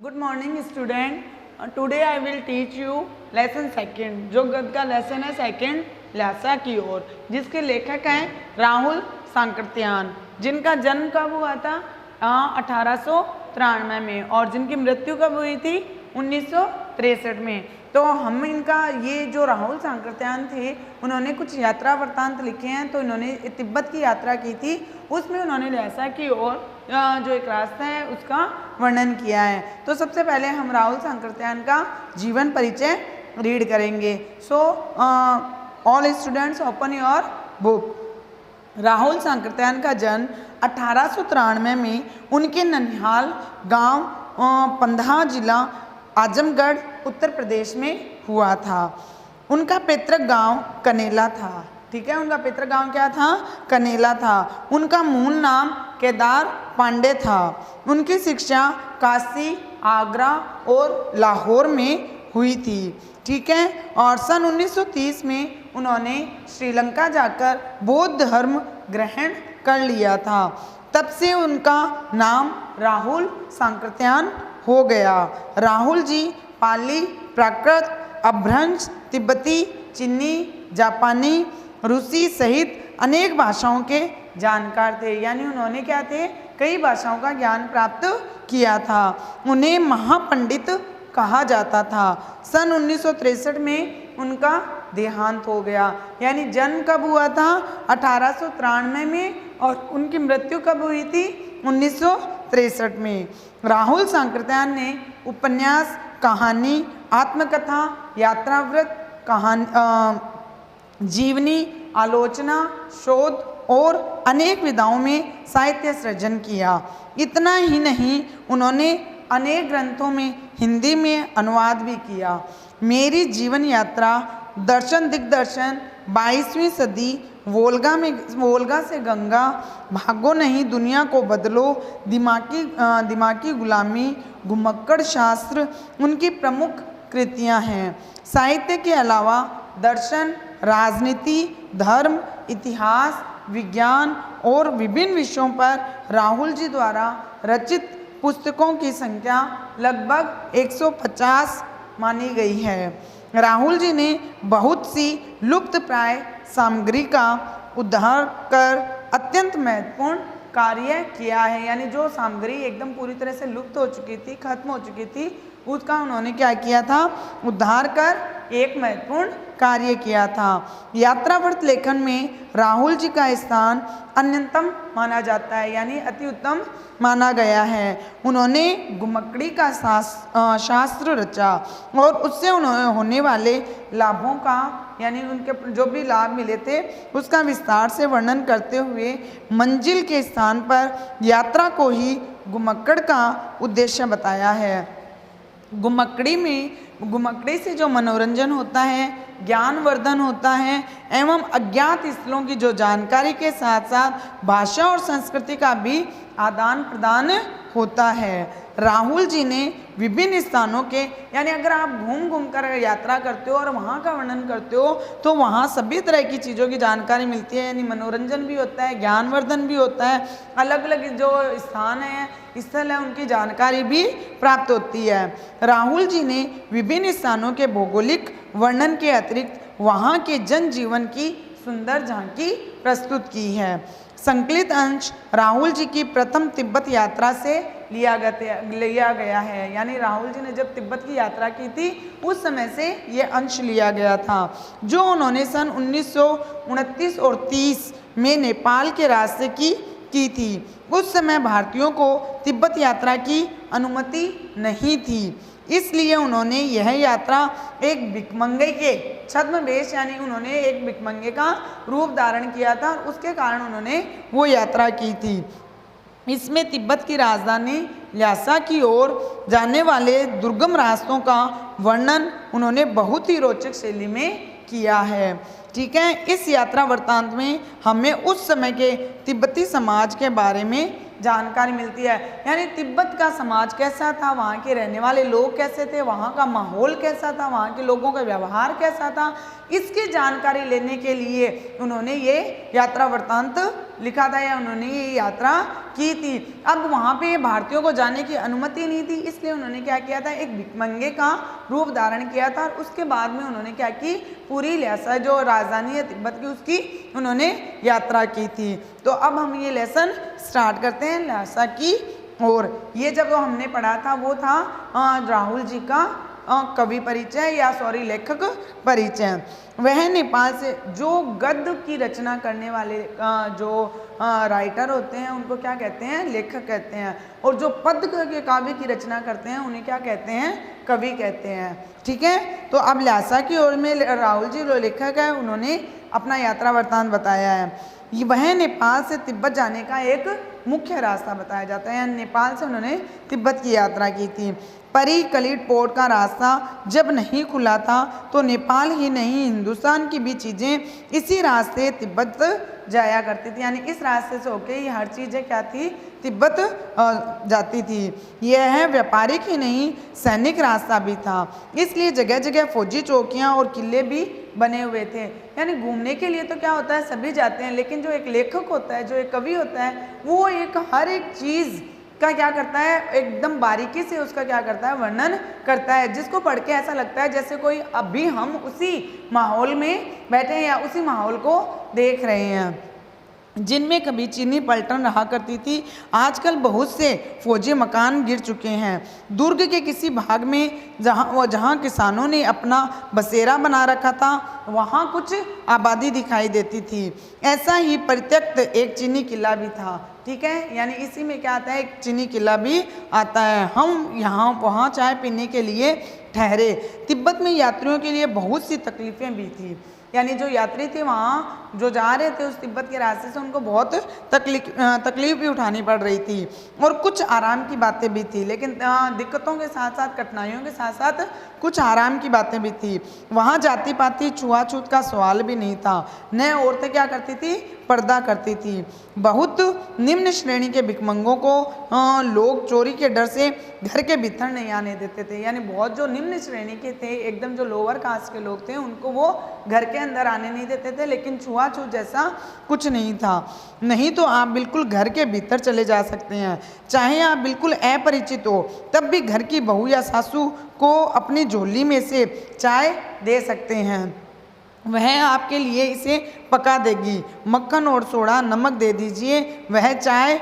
Good morning student, today I will teach you lesson second. जो गद्य का lesson है सेकंड, ल्हासा की ओर, जिसके लेखक हैं राहुल सांकृत्यान, जिनका जन्म कब हुआ था 1893 में और जिनकी मृत्यु कब हुई थी 1963 में। तो हम इनका ये जो राहुल सांकृत्यान थे उन्होंने कुछ यात्रा वृत्तांत लिखे हैं। तो इन्होंने तिब्बत की यात्रा की थी, उसमें उन्होंने ल्हासा की ओर जो एक रास्ता है उसका वर्णन किया है। तो सबसे पहले हम राहुल सांकृत्यान का जीवन परिचय रीड करेंगे। So all students open your book. Rahul Sankrityayan का जन्म 1893 में उनके ननिहाल गांव पंधा जिला आजमगढ़ उत्तर प्रदेश में हुआ था। उनका पैतृक गांव कनेला था। ठीक है, उनका पैतृक गांव क्या था? कनेला था। उनका मूल नाम केदार पांडे था। उनकी शिक्षा काशी, आगरा और लाहौर में हुई थी। ठीक है, और सन 1930 में उन्होंने श्रीलंका जाकर बौद्ध धर्म ग्रहण कर लिया था। तब से उनका नाम राहुल सांकृत्यान हो गया। राहुल जी पाली, प्राकृत, अभ्रंश, तिब्बती, चीनी, जापानी, रूसी सहित अनेक भाषाओं के जानकार थे। यानी उन्होंने क्या थे? कई भाषाओं का ज्ञान प्राप्त किया था। उन्हें महापंडित कहा जाता था। सन 1963 में उनका देहांत हो गया। यानी जन्म कब हुआ था? 1893 में और उनकी मृत्यु कब हुई थी? 1963 में। राहुल सांकृत्यान ने उपन्यास, कहानी, आत्मकथा, यात्रावृत्त, जीवनी, आलोचना, शोध और अनेक विधाओं में साहित्य सृजन किया। इतना ही नहीं, उन्होंने अनेक ग्रंथों में हिंदी में अनुवाद भी किया। मेरी जीवन यात्रा, दर्शन दिग्दर्शन, 22वीं सदी, वोल्गा से गंगा, भागो नहीं दुनिया को बदलो, दिमागी गुलामी, घुमक्कड़ शास्त्र उनकी प्रमुख कृतियां हैं। साहित्य के अलावा दर्शन, राजनीति, धर्म, इतिहास, विज्ञान और विभिन्न विषयों पर राहुल जी द्वारा रचित पुस्तकों की संख्या लगभग 150 मानी गई है। राहुल जी ने बहुत सी लुप्त प्राय सामग्री का उद्धार कर अत्यंत महत्वपूर्ण कार्य किया है। यानी जो सामग्री एकदम पूरी तरह से लुप्त हो चुकी थी, खत्म हो चुकी थी, उसका उन्होंने क्या किया था? उद्धार कर एक महत्वपूर्ण कार्य किया था। यात्रावृत्त लेखन में राहुल जी का स्थान अन्यतम माना जाता है, यानी अति उत्तम माना गया है। उन्होंने घुमक्कड़ी का शास्त्र रचा और उससे उन्हें होने वाले लाभों का, यानी उनके जो भी लाभ मिले थे उसका विस्तार से वर्णन करते हुए मंजिल के स्थान पर यात्रा को ही घुमक्कड़ का उद्देश्य बताया है। घुमक्कड़ी से जो मनोरंजन होता है, ज्ञानवर्धन होता है एवं अज्ञात स्थलों की जो जानकारी के साथ साथ भाषा और संस्कृति का भी आदान प्रदान होता है। राहुल जी ने विभिन्न स्थानों के, यानी अगर आप घूम घूम कर यात्रा करते हो और वहाँ का वर्णन करते हो तो वहाँ सभी तरह की चीज़ों की जानकारी मिलती है। यानी मनोरंजन भी होता है, ज्ञानवर्धन भी होता है, अलग अलग जो स्थान है, स्थल है, उनकी जानकारी भी प्राप्त होती है। राहुल जी ने विभिन्न स्थानों के भौगोलिक वर्णन के अतिरिक्त वहाँ के जनजीवन की सुंदर झांकी प्रस्तुत की है। संकलित अंश राहुल जी की प्रथम तिब्बत यात्रा से लिया गया है। यानी राहुल जी ने जब तिब्बत की यात्रा की थी उस समय से ये अंश लिया गया था, जो उन्होंने सन 1929 और 30 में नेपाल के रास्ते की थी। उस समय भारतीयों को तिब्बत यात्रा की अनुमति नहीं थी, इसलिए उन्होंने यह यात्रा एक भिखमंगे के छद्मवेश, यानी उन्होंने एक भिखमंगे का रूप धारण किया था और उसके कारण उन्होंने वो यात्रा की थी। इसमें तिब्बत की राजधानी ल्हासा की ओर जाने वाले दुर्गम रास्तों का वर्णन उन्होंने बहुत ही रोचक शैली में किया है। ठीक है, इस यात्रा वृत्तांत में हमें उस समय के तिब्बती समाज के बारे में जानकारी मिलती है। यानी तिब्बत का समाज कैसा था, वहाँ के रहने वाले लोग कैसे थे, वहाँ का माहौल कैसा था, वहाँ के लोगों का व्यवहार कैसा था, इसकी जानकारी लेने के लिए उन्होंने ये यात्रा वृत्तांत लिखा था या उन्होंने ये यात्रा की थी। अब वहाँ पे भारतीयों को जाने की अनुमति नहीं थी, इसलिए उन्होंने क्या किया था, एक भिखमंगे का रूप धारण किया था। और उसके बाद में उन्होंने क्या की, पूरी ल्हासा जो राजधानी है तिब्बत की उसकी उन्होंने यात्रा की थी। तो अब हम ये लेसन स्टार्ट करते हैं ल्हासा की। और ये जब हमने पढ़ा था वो था राहुल जी का कवि परिचय या लेखक परिचय। वह नेपाल से जो गद्य की रचना करने वाले जो राइटर होते हैं उनको क्या कहते हैं, लेखक कहते हैं। और जो पद्य के काव्य की रचना करते हैं उन्हें क्या कहते हैं, कवि कहते हैं। ठीक है, तो अब ल्हासा की ओर में राहुल जी जो लेखक है उन्होंने अपना यात्रा वृत्तांत बताया है। वह नेपाल से तिब्बत जाने का एक मुख्य रास्ता बताया जाता है। नेपाल से उन्होंने तिब्बत की यात्रा की थी। परी कलिट पोर्ट का रास्ता जब नहीं खुला था तो नेपाल ही नहीं हिंदुस्तान की भी चीज़ें इसी रास्ते तिब्बत जाया करती थी। यानी इस रास्ते से होके ये हर चीज़ें क्या थी, तिब्बत जाती थी। यह व्यापारिक ही नहीं सैनिक रास्ता भी था, इसलिए जगह जगह फौजी चौकियां और किले भी बने हुए थे। यानी घूमने के लिए तो क्या होता है, सभी जाते हैं, लेकिन जो एक लेखक होता है, जो एक कवि होता है, वो एक हर एक चीज़ का क्या करता है, एकदम बारीकी से उसका क्या करता है, वर्णन करता है, जिसको पढ़ के ऐसा लगता है जैसे कोई अभी हम उसी माहौल में बैठे हैं या उसी माहौल को देख रहे हैं। जिनमें कभी चीनी पलटन रहा करती थी, आजकल बहुत से फौजी मकान गिर चुके हैं। दुर्ग के किसी भाग में जहाँ किसानों ने अपना बसेरा बना रखा था, वहाँ कुछ आबादी दिखाई देती थी। ऐसा ही परित्यक्त एक चीनी किला भी था। ठीक है, यानी इसी में क्या आता है, एक चीनी किला भी आता है। हम यहाँ वहाँ चाय पीने के लिए ठहरे। तिब्बत में यात्रियों के लिए बहुत सी तकलीफ़ें भी थी। यानी जो यात्री थे वहाँ जो जा रहे थे उस तिब्बत के रास्ते से, उनको बहुत तकलीफ भी उठानी पड़ रही थी और कुछ आराम की बातें भी थी। लेकिन दिक्कतों के साथ साथ, कठिनाइयों के साथ साथ कुछ आराम की बातें भी थी। वहाँ जाति पाति छुआछूत का सवाल भी नहीं था। न औरतें क्या करती थी, पर्दा करती थी। बहुत निम्न श्रेणी के भिखमंगों को लोग चोरी के डर से घर के भीतर नहीं आने देते थे। यानी बहुत जो निम्न श्रेणी के थे, एकदम जो लोअर कास्ट के लोग थे, उनको वो घर के अंदर आने नहीं देते थे। लेकिन छुआछूत जैसा कुछ नहीं था। नहीं तो आप बिल्कुल घर के भीतर चले जा सकते हैं। चाहे आप बिल्कुल अपरिचित हो, तब भी घर की बहू या सासू को अपनी झोली में से चाय दे सकते हैं। वह आपके लिए इसे पका देगी। मक्खन और सोडा नमक दे दीजिए। वह चाय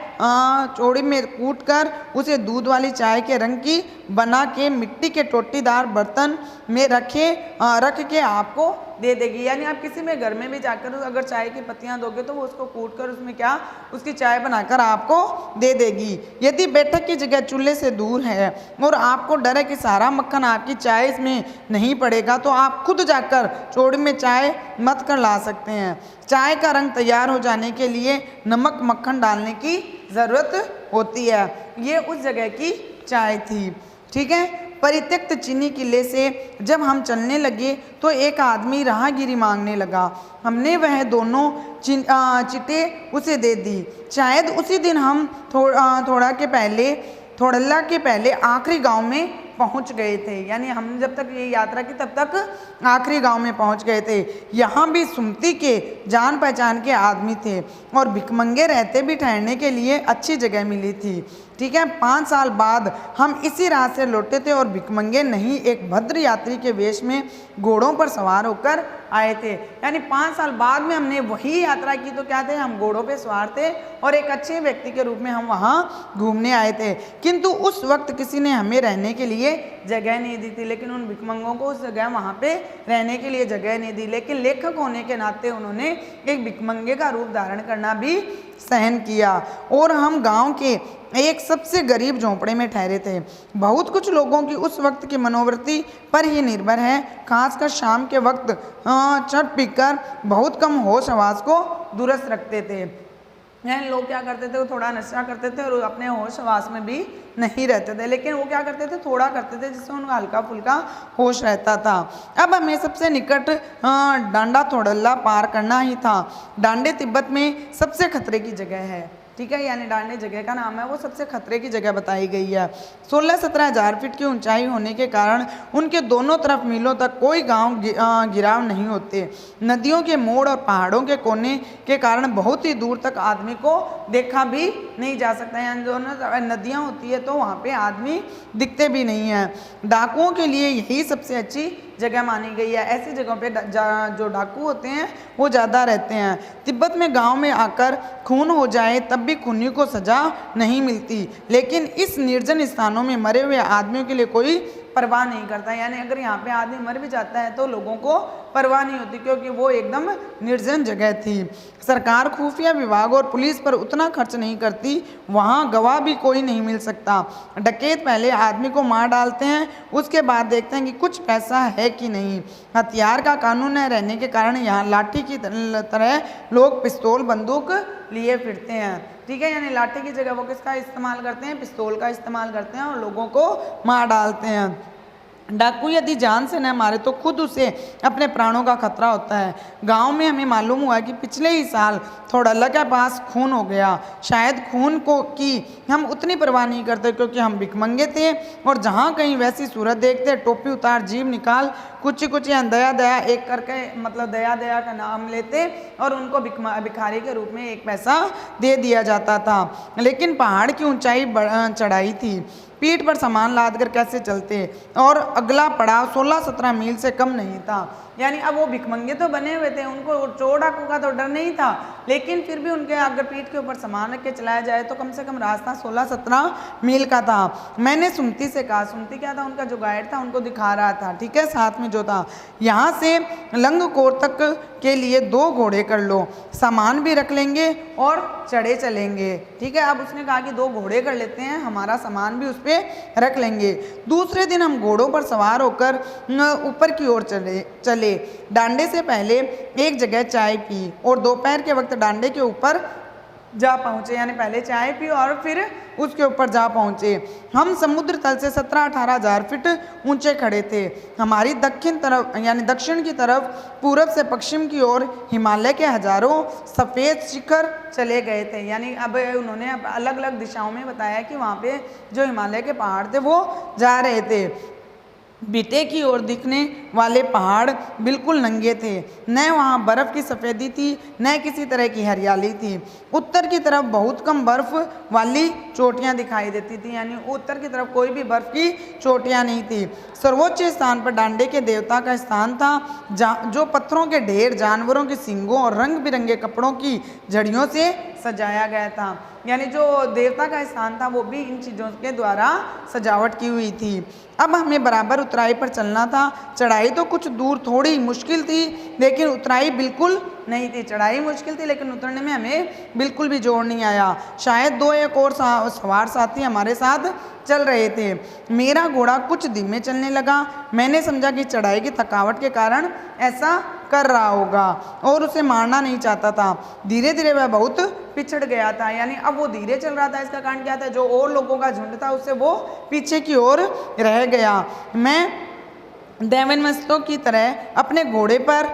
चौड़ी में कूट कर उसे दूध वाली चाय के रंग की बना के मिट्टी के टोटीदार बर्तन में रख के आपको दे देगी। यानी आप किसी में घर में भी जाकर अगर चाय की पत्तियां दोगे तो वो उसको कूट कर उसमें क्या, उसकी चाय बनाकर आपको दे देगी। यदि बैठक की जगह चूल्हे से दूर है और आपको डर है कि सारा मक्खन आपकी चाय इसमें नहीं पड़ेगा, तो आप खुद जाकर चौड़ी में चाय मत कर ला सकते हैं। चाय का रंग तैयार हो जाने के लिए नमक मक्खन डालने की ज़रूरत होती है। ये उस जगह की चाय थी। ठीक है, परित्यक्त चीनी किले से जब हम चलने लगे तो एक आदमी राहगीरी मांगने लगा। हमने वह दोनों चिटे उसे दे दी। शायद उसी दिन हम थोड़ल्ला के पहले आखिरी गांव में पहुंच गए थे। यानी हम जब तक ये यात्रा की तब तक आखिरी गांव में पहुंच गए थे। यहाँ भी सुमती के जान पहचान के आदमी थे और भिखमंगे रहते भी ठहरने के लिए अच्छी जगह मिली थी। ठीक है, 5 साल बाद हम इसी राह से लौटे थे और भिखमंगे नहीं एक भद्र यात्री के वेश में घोड़ों पर सवार होकर आए थे। यानी 5 साल बाद में हमने वही यात्रा की तो क्या थे, हम घोड़ों पे सवार थे और एक अच्छे व्यक्ति के रूप में हम वहाँ घूमने आए थे। किंतु उस वक्त किसी ने हमें रहने के लिए जगह नहीं दी थी। लेकिन उन भिखमंगों को उस जगह वहाँ पे रहने के लिए जगह नहीं दी। लेकिन लेखक होने के नाते उन्होंने एक भिखमंगे का रूप धारण करना भी सहन किया। और हम गांव के एक सबसे गरीब झोंपड़े में ठहरे थे। बहुत कुछ लोगों की उस वक्त की मनोवृत्ति पर ही निर्भर है, खासकर शाम के वक्त चट पीकर बहुत कम होश हवास को दुरुस्त रखते थे। यानी लोग क्या करते थे, वो थोड़ा नशा करते थे और अपने होश हवास में भी नहीं रहते थे। लेकिन वो क्या करते थे, थोड़ा करते थे जिससे उनका हल्का फुल्का होश रहता था। अब हमें सबसे निकट डांडा थोड़ल्ला पार करना ही था। डांडे तिब्बत में सबसे खतरे की जगह है। ठीक है, यानी डांडे जगह का नाम है, वो सबसे खतरे की जगह बताई गई है। 16-17 हज़ार फीट की ऊंचाई होने के कारण उनके दोनों तरफ मीलों तक कोई गांव गिराव नहीं होते। नदियों के मोड़ और पहाड़ों के कोने के कारण बहुत ही दूर तक आदमी को देखा भी नहीं जा सकता, यानी दोनों नदियाँ होती है तो वहाँ पे आदमी दिखते भी नहीं हैं। डाकुओं के लिए यही सबसे अच्छी जगह मानी गई है। ऐसी जगहों पे जो डाकू होते हैं वो ज़्यादा रहते हैं। तिब्बत में गांव में आकर खून हो जाए तब भी खूनी को सज़ा नहीं मिलती, लेकिन इस निर्जन स्थानों में मरे हुए आदमियों के लिए कोई परवाह नहीं करता, यानी अगर यहाँ पे आदमी मर भी जाता है तो लोगों को परवाह नहीं होती, क्योंकि वो एकदम निर्जन जगह थी। सरकार खुफिया विभाग और पुलिस पर उतना खर्च नहीं करती, वहाँ गवाह भी कोई नहीं मिल सकता। डकैत पहले आदमी को मार डालते हैं, उसके बाद देखते हैं कि कुछ पैसा है कि नहीं। हथियार का कानून न रहने के कारण यहाँ लाठी की तरह लोग पिस्तौल बंदूक लिए फिरते हैं। ठीक है, यानी लाठी की जगह वो किसका इस्तेमाल करते हैं, पिस्तौल का इस्तेमाल करते हैं और लोगों को मार डालते हैं। डाकू यदि जान से न मारे तो खुद उसे अपने प्राणों का खतरा होता है। गांव में हमें मालूम हुआ कि पिछले ही साल थोड़ल्ला के पास खून हो गया। शायद खून को की हम उतनी परवाह नहीं करते क्योंकि हम भिखमंगे थे, और जहां कहीं वैसी सूरत देखते टोपी उतार जीभ निकाल कुछ दया दया एक करके, मतलब दया दया का नाम लेते और उनको भिखारी के रूप में एक पैसा दे दिया जाता था। लेकिन पहाड़ की ऊंचाई चढ़ाई थी, पीठ पर सामान लाद कर कैसे चलते, और अगला पड़ाव 16-17 मील से कम नहीं था। यानी अब वो भिखमंगे तो बने हुए थे, उनको चोर डाकू का तो डर नहीं था, लेकिन फिर भी उनके अगर पीठ के ऊपर सामान रख के चलाया जाए तो कम से कम रास्ता 16-17 मील का था। मैंने सुमती से कहा, सुमती क्या था, उनका जो गाइड था उनको दिखा रहा था, ठीक है, साथ में जो था, यहाँ से लंगकोर तक के लिए 2 घोड़े कर लो, सामान भी रख लेंगे और चढ़े चलेंगे। ठीक है, अब उसने कहा कि 2 घोड़े कर लेते हैं, हमारा सामान भी उस पर रख लेंगे। दूसरे दिन हम घोड़ों पर सवार होकर ऊपर की ओर चले। डांडे से पहले एक जगह चाय पी और दोपहर के वक्त डांडे के ऊपर जा पहुँचे, यानी पहले चाय पी और फिर उसके ऊपर जा पहुँचे। हम समुद्र तल से 17-18 हज़ार फीट ऊंचे खड़े थे। हमारी दक्षिण तरफ यानी दक्षिण की तरफ पूरब से पश्चिम की ओर हिमालय के हजारों सफ़ेद शिखर चले गए थे। यानी अब उन्होंने अलग अलग दिशाओं में बताया कि वहाँ पे जो हिमालय के पहाड़ थे वो जा रहे थे। बीटे की ओर दिखने वाले पहाड़ बिल्कुल नंगे थे, न वहाँ बर्फ़ की सफ़ेदी थी न किसी तरह की हरियाली थी। उत्तर की तरफ बहुत कम बर्फ़ वाली चोटियाँ दिखाई देती थी, यानी उत्तर की तरफ कोई भी बर्फ़ की चोटियाँ नहीं थी। सर्वोच्च स्थान पर डांडे के देवता का स्थान था, जो पत्थरों के ढेर, जानवरों के सींगों और रंग बिरंगे कपड़ों की जड़ियों से सजाया गया था। यानी जो देवता का स्थान था वो भी इन चीज़ों के द्वारा सजावट की हुई थी। अब हमें बराबर उतराई पर चलना था। चढ़ाई तो कुछ दूर थोड़ी मुश्किल थी, लेकिन उतराई बिल्कुल नहीं थी। चढ़ाई मुश्किल थी लेकिन उतरने में हमें बिल्कुल भी जोर नहीं आया। शायद 2 एक और सवार साथी हमारे साथ चल रहे थे। मेरा घोड़ा कुछ धीमे चलने लगा। मैंने समझा कि चढ़ाई की थकावट के कारण ऐसा कर रहा होगा और उसे मारना नहीं चाहता था। धीरे धीरे वह बहुत पिछड़ गया था, यानी अब वो धीरे चल रहा था। इसका कारण क्या था, जो और लोगों का झुंड था उससे वो पीछे की ओर रह गया। मैं दैवनमस्तों की तरह अपने घोड़े पर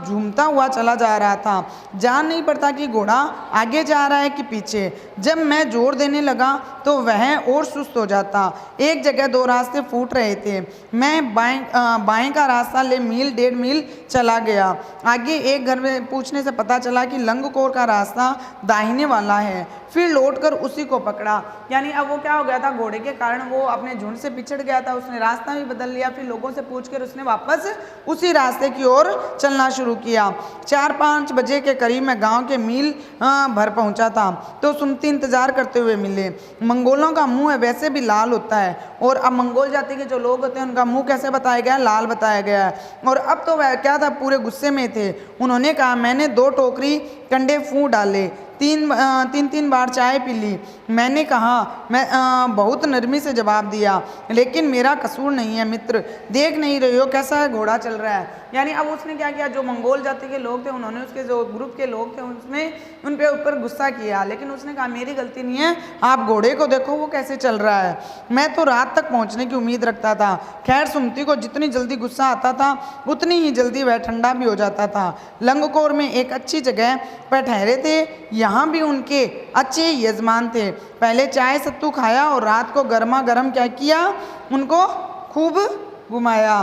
झूमता हुआ चला जा रहा था। जान नहीं पड़ता कि घोड़ा आगे जा रहा है कि पीछे। जब मैं जोर देने लगा तो वह और सुस्त हो जाता। एक जगह 2 रास्ते फूट रहे थे। मैं बाएं का रास्ता ले मील 1.5 मील चला गया। आगे एक घर में पूछने से पता चला कि लंगकोर का रास्ता दाहिने वाला है। फिर लौटकर उसी को पकड़ा। यानी अब वो क्या हो गया था, घोड़े के कारण वो अपने झुंड से पिछड़ गया था। उसने रास्ता भी बदल लिया। फिर लोगों से पूछकर उसने वापस उसी रास्ते की ओर चलना शुरू किया। 4-5 बजे के करीब मैं गांव के मील भर पहुंचा था तो सुमती इंतजार करते हुए मिले। मंगोलों का मुंह वैसे भी लाल होता है, और अब मंगोल जाति के जो लोग होते हैं उनका मुंह कैसे बताया गया, लाल बताया गया है। और अब तो वह क्या था, पूरे गुस्से में थे। उन्होंने कहा, मैंने 2 टोकरी कंडे फूंक डाले, 3 बार चाय पी ली। मैंने कहा, मैं बहुत नरमी से जवाब दिया, लेकिन मेरा कसूर नहीं है मित्र, देख नहीं रहे हो कैसा घोड़ा चल रहा है। यानी अब उसने क्या किया, जो मंगोल जाति के लोग थे उन्होंने उसके जो ग्रुप के लोग थे उसने उन पे ऊपर गुस्सा किया, लेकिन उसने कहा मेरी गलती नहीं है, आप घोड़े को देखो वो कैसे चल रहा है। मैं तो रात तक पहुंचने की उम्मीद रखता था। खैर, सुमती को जितनी जल्दी गुस्सा आता था उतनी ही जल्दी वह ठंडा भी हो जाता था। लंगकोर में एक अच्छी जगह पर ठहरे थे। यहाँ भी उनके अच्छे यजमान थे। पहले चाय सत्तू खाया और रात को गर्मा गर्म क्या किया, उनको खूब घुमाया।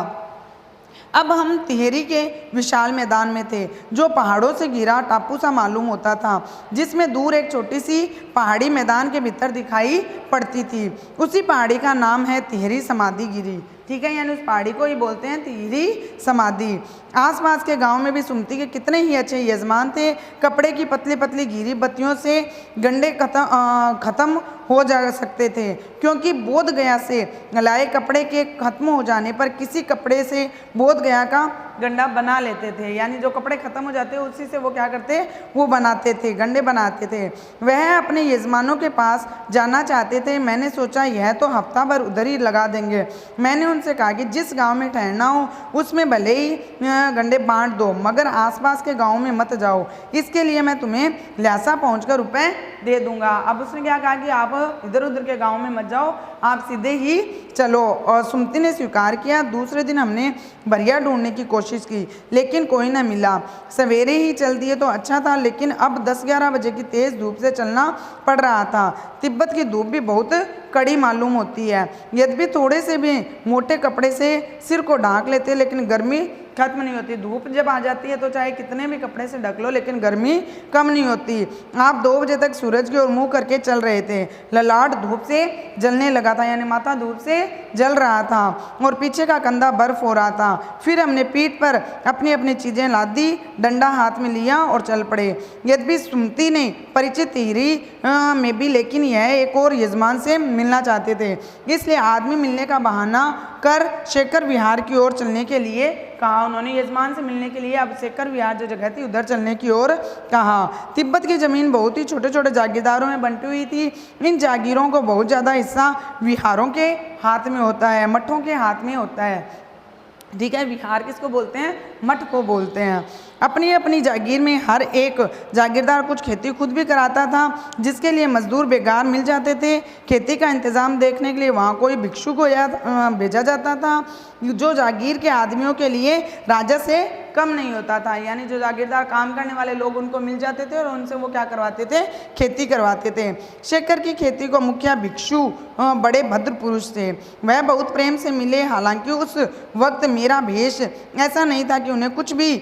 अब हम तिहेरी के विशाल मैदान में थे, जो पहाड़ों से घिरा टापू सा मालूम होता था, जिसमें दूर एक छोटी सी पहाड़ी मैदान के भीतर दिखाई पड़ती थी। उसी पहाड़ी का नाम है तिहरी समाधि गिरी। ठीक है, यानी उस पहाड़ी को ही बोलते हैं तिहरी समाधि। आसपास के गांव में भी सुमति के कितने ही अच्छे यजमान थे। कपड़े की पतली पतली घिरी बत्तियों से गंडे खत्म हो जा सकते थे, क्योंकि बोध गया से लाए कपड़े के खत्म हो जाने पर किसी कपड़े से बोध गया का गंडा बना लेते थे। यानी जो कपड़े खत्म हो जाते उसी से वो क्या करते, वो बनाते थे, गंडे बनाते थे। वह अपने यजमानों के पास जाना चाहते थे। मैंने सोचा यह तो हफ्ता भर उधर ही लगा देंगे। मैंने उनसे कहा कि जिस गांव में ठहरना हो उसमें भले ही गंडे बांट दो, मगर आसपास के गांव में मत जाओ। इसके लिए मैं तुम्हें ल्हासा पहुंचकर रुपए दे दूंगा। अब उसने क्या कहा कि आप इधर उधर के गांव में मत जाओ, आप सीधे ही चलो। और सुमति ने स्वीकार किया। दूसरे दिन हमने भरिया ढूंढने की कोशिश की, लेकिन कोई न मिला। सवेरे ही चल दिए तो अच्छा था, लेकिन अब 10-11 बजे की तेज़ धूप से चलना पड़ रहा था। तिब्बत की धूप भी बहुत कड़ी मालूम होती है। यद्यपि थोड़े से भी मोटे कपड़े से सिर को ढांक लेते, लेकिन गर्मी खत्म नहीं होती। धूप जब आ जाती है तो चाहे कितने भी कपड़े से ढक लो, लेकिन गर्मी कम नहीं होती। आप 2 बजे तक सूरज की ओर मुंह करके चल रहे थे। ललाट धूप से जलने लगा था, यानी माथा धूप से जल रहा था, और पीछे का कंधा बर्फ हो रहा था। फिर हमने पीठ पर अपनी अपनी चीज़ें लाद दी, डंडा हाथ में लिया और चल पड़े। यद्यपि सुमति ने परिचित तिहरी में भी, लेकिन यह एक और यजमान से मिलना चाहते थे, इसलिए आदमी मिलने का बहाना कर शेखर विहार की ओर चलने के लिए कहा। उन्होंने यजमान से मिलने के लिए अब शेखर विहार जो जगह थी उधर चलने की ओर कहा। तिब्बत की जमीन बहुत ही छोटे छोटे जागीरदारों में बंटी हुई थी। इन जागीरों को बहुत ज़्यादा हिस्सा विहारों के हाथ में होता है, मठों के हाथ में होता है। ठीक है, विहार किसको बोलते हैं, मठ को बोलते हैं। अपनी अपनी जागीर में हर एक जागीरदार कुछ खेती खुद भी कराता था, जिसके लिए मजदूर बेगार मिल जाते थे। खेती का इंतज़ाम देखने के लिए वहाँ कोई भिक्षु को भेजा जाता था, जो जागीर के आदमियों के लिए राजा से कम नहीं होता था। यानी जो जागीरदार काम करने वाले लोग उनको मिल जाते थे और उनसे वो क्या करवाते थे, खेती करवाते थे। शेखर की खेती को मुखिया भिक्षु बड़े भद्र पुरुष थे। वह बहुत प्रेम से मिले, हालांकि उस वक्त मेरा भेष ऐसा नहीं था कि उन्हें कुछ भी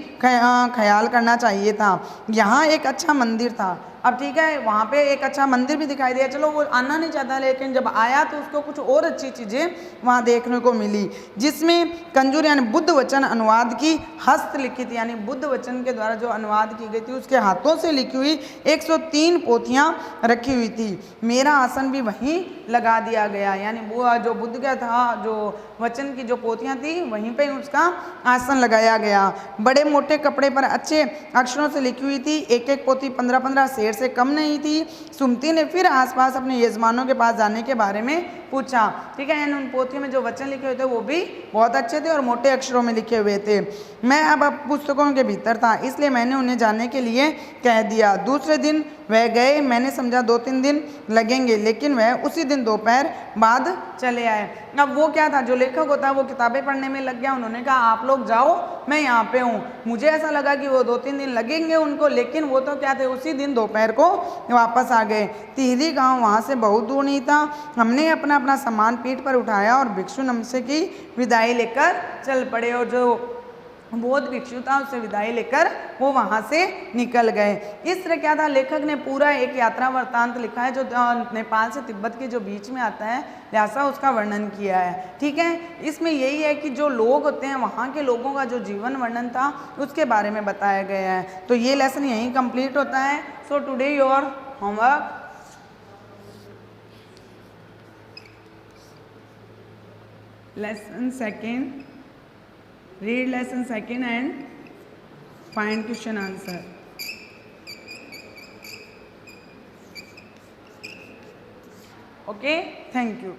ख्याल करना चाहिए था। यहाँ एक अच्छा मंदिर था। अब ठीक है, वहाँ पे एक अच्छा मंदिर भी दिखाई दिया। चलो वो आना नहीं चाहता, लेकिन जब आया तो उसको कुछ और अच्छी चीज़ें वहाँ देखने को मिली, जिसमें कंजूर यानी बुद्ध वचन अनुवाद की हस्तलिखित, यानी बुद्ध वचन के द्वारा जो अनुवाद की गई थी उसके हाथों से लिखी हुई 103 पोथियाँ रखी हुई थी। मेरा आसन भी वहीं लगा दिया गया, यानी वो जो बुद्ध का था, जो वचन की जो पोथियाँ थी वहीं पे उसका आसन लगाया गया। बड़े मोटे कपड़े पर अच्छे अक्षरों से लिखी हुई थी। एक एक पोथी 15-15 शेर से कम नहीं थी। सुमति ने फिर आसपास अपने यजमानों के पास जाने के बारे में पूछा। ठीक है, यानी उन पोथियों में जो वचन लिखे हुए थे वो भी बहुत अच्छे थे और मोटे अक्षरों में लिखे हुए थे। मैं अब पुस्तकों के भीतर था, इसलिए मैंने उन्हें जाने के लिए कह दिया। दूसरे दिन वह गए। मैंने समझा 2-3 दिन लगेंगे, लेकिन वह उसी दिन दोपहर बाद चले आए। अब वो क्या था, जो लेखक होता है वो किताबें पढ़ने में लग गया। उन्होंने कहा आप लोग जाओ, मैं यहाँ पे हूँ। मुझे ऐसा लगा कि वो 2-3 दिन लगेंगे उनको, लेकिन वो तो क्या थे, उसी दिन दोपहर को वापस आ गए। तिहरी गांव वहाँ से बहुत दूर नहीं था। हमने अपना अपना सामान पीठ पर उठाया और भिक्षु नमसे की विदाई लेकर चल पड़े, और जो बौद्ध भिक्षु था उससे विदाई लेकर वो वहाँ से निकल गए। इस तरह क्या था, लेखक ने पूरा एक यात्रा वृत्तांत लिखा है जो नेपाल से तिब्बत के जो बीच में आता है ल्हासा, उसका वर्णन किया है। ठीक है, इसमें यही है कि जो लोग होते हैं वहाँ के लोगों का जो जीवन वर्णन था उसके बारे में बताया गया है। तो ये लेसन यहीं कंप्लीट होता है। So today your homework, lesson 2, read lesson 2 and find question answer. Okay, thank you.